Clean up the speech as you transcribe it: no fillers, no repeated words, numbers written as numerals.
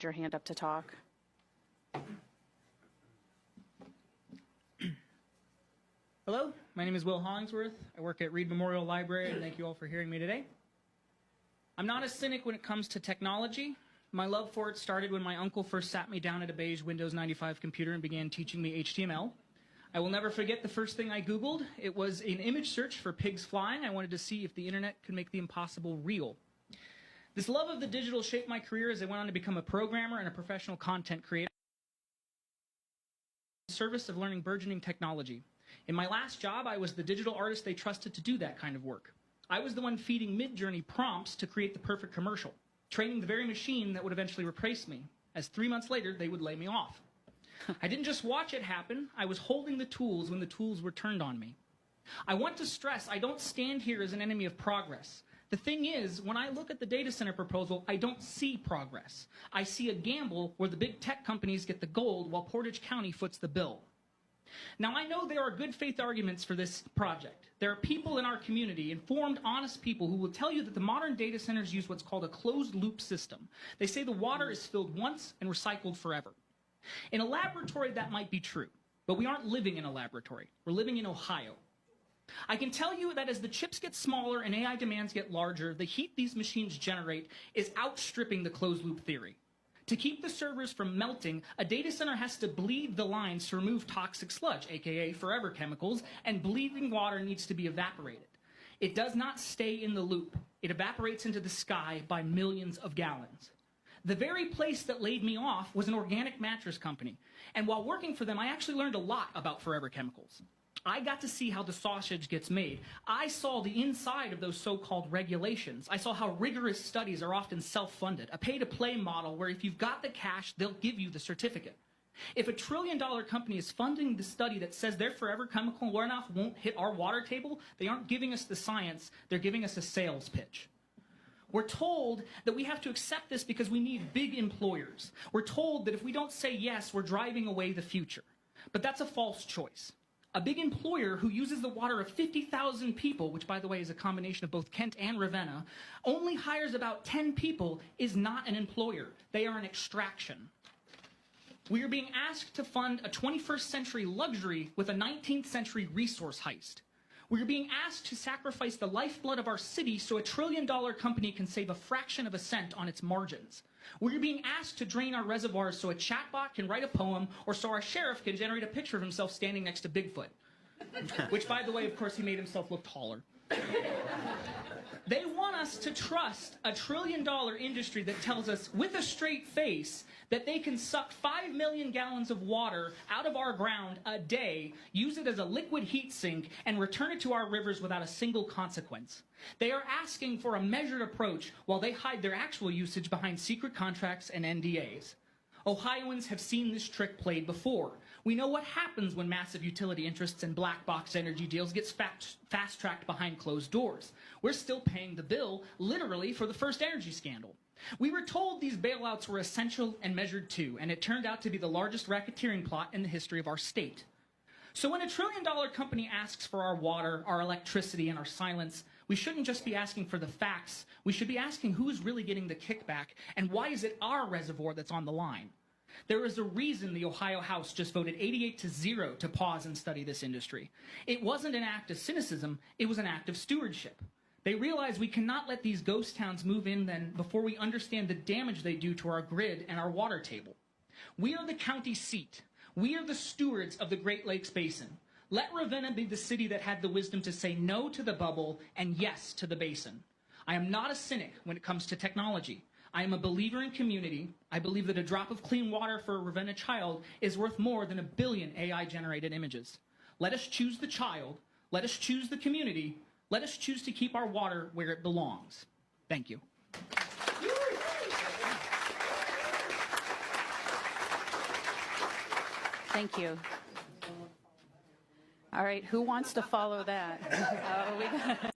your hand up to talk. Hello, my name is Will Hollingsworth. I work at Reed Memorial Library, and thank you all for hearing me today. I'm not a cynic when it comes to technology. My love for it started when my uncle first sat me down at a beige Windows 95 computer and began teaching me HTML. I will never forget the first thing I Googled. It was an image search for pigs flying. I wanted to see if the internet could make the impossible real. This love of the digital shaped my career as I went on to become a programmer and a professional content creator in service of learning burgeoning technology. In my last job, I was the digital artist they trusted to do that kind of work. I was the one feeding Midjourney prompts to create the perfect commercial, training the very machine that would eventually replace me, as 3 months later they would lay me off. I didn't just watch it happen, I was holding the tools when the tools were turned on me. I want to stress, I don't stand here as an enemy of progress. The thing is, when I look at the data center proposal, I don't see progress. I see a gamble where the big tech companies get the gold while Portage County foots the bill. Now, I know there are good faith arguments for this project. There are people in our community, informed, honest people, who will tell you that the modern data centers use what's called a closed-loop system. They say the water is filled once and recycled forever. In a laboratory, that might be true, but we aren't living in a laboratory. We're living in Ohio. I can tell you that as the chips get smaller and AI demands get larger, the heat these machines generate is outstripping the closed-loop theory. To keep the servers from melting, a data center has to bleed the lines to remove toxic sludge, aka forever chemicals, and bleeding water needs to be evaporated. It does not stay in the loop. It evaporates into the sky by millions of gallons. The very place that laid me off was an organic mattress company, and while working for them, I actually learned a lot about forever chemicals. I got to see how the sausage gets made. I saw the inside of those so-called regulations. I saw how rigorous studies are often self-funded, a pay-to-play model where if you've got the cash, they'll give you the certificate. If a trillion-dollar company is funding the study that says their forever chemical runoff won't hit our water table, they aren't giving us the science, they're giving us a sales pitch. We're told that we have to accept this because we need big employers. We're told that if we don't say yes, we're driving away the future. But that's a false choice. A big employer who uses the water of 50,000 people, which by the way is a combination of both Kent and Ravenna, only hires about 10 people is not an employer. They are an extraction. We are being asked to fund a 21st century luxury with a 19th century resource heist. We are being asked to sacrifice the lifeblood of our city so a trillion-dollar company can save a fraction of a cent on its margins. We are being asked to drain our reservoirs so a chatbot can write a poem or so our sheriff can generate a picture of himself standing next to Bigfoot. Which, by the way, of course, he made himself look taller. They want us to trust a trillion-dollar industry that tells us with a straight face that they can suck 5 million gallons of water out of our ground a day, use it as a liquid heat sink, and return it to our rivers without a single consequence. They are asking for a measured approach while they hide their actual usage behind secret contracts and NDAs. Ohioans have seen this trick played before. We know what happens when massive utility interests and black box energy deals get fast-tracked behind closed doors. We're still paying the bill, literally, for the first energy scandal. We were told these bailouts were essential and measured too, and it turned out to be the largest racketeering plot in the history of our state. So when a trillion-dollar company asks for our water, our electricity, and our silence, we shouldn't just be asking for the facts. We should be asking who is really getting the kickback, and why is it our reservoir that's on the line? There is a reason the Ohio House just voted 88-0 to pause and study this industry. It wasn't an act of cynicism, it was an act of stewardship. They realize we cannot let these ghost towns move in then before we understand the damage they do to our grid and our water table. We are the county seat. We are the stewards of the Great Lakes Basin. Let Ravenna be the city that had the wisdom to say no to the bubble and yes to the basin. I am not a cynic when it comes to technology. I am a believer in community. I believe that a drop of clean water for a Ravenna child is worth more than 1 billion AI-generated images. Let us choose the child. Let us choose the community. Let us choose to keep our water where it belongs. Thank you. Thank you. All right, who wants to follow that?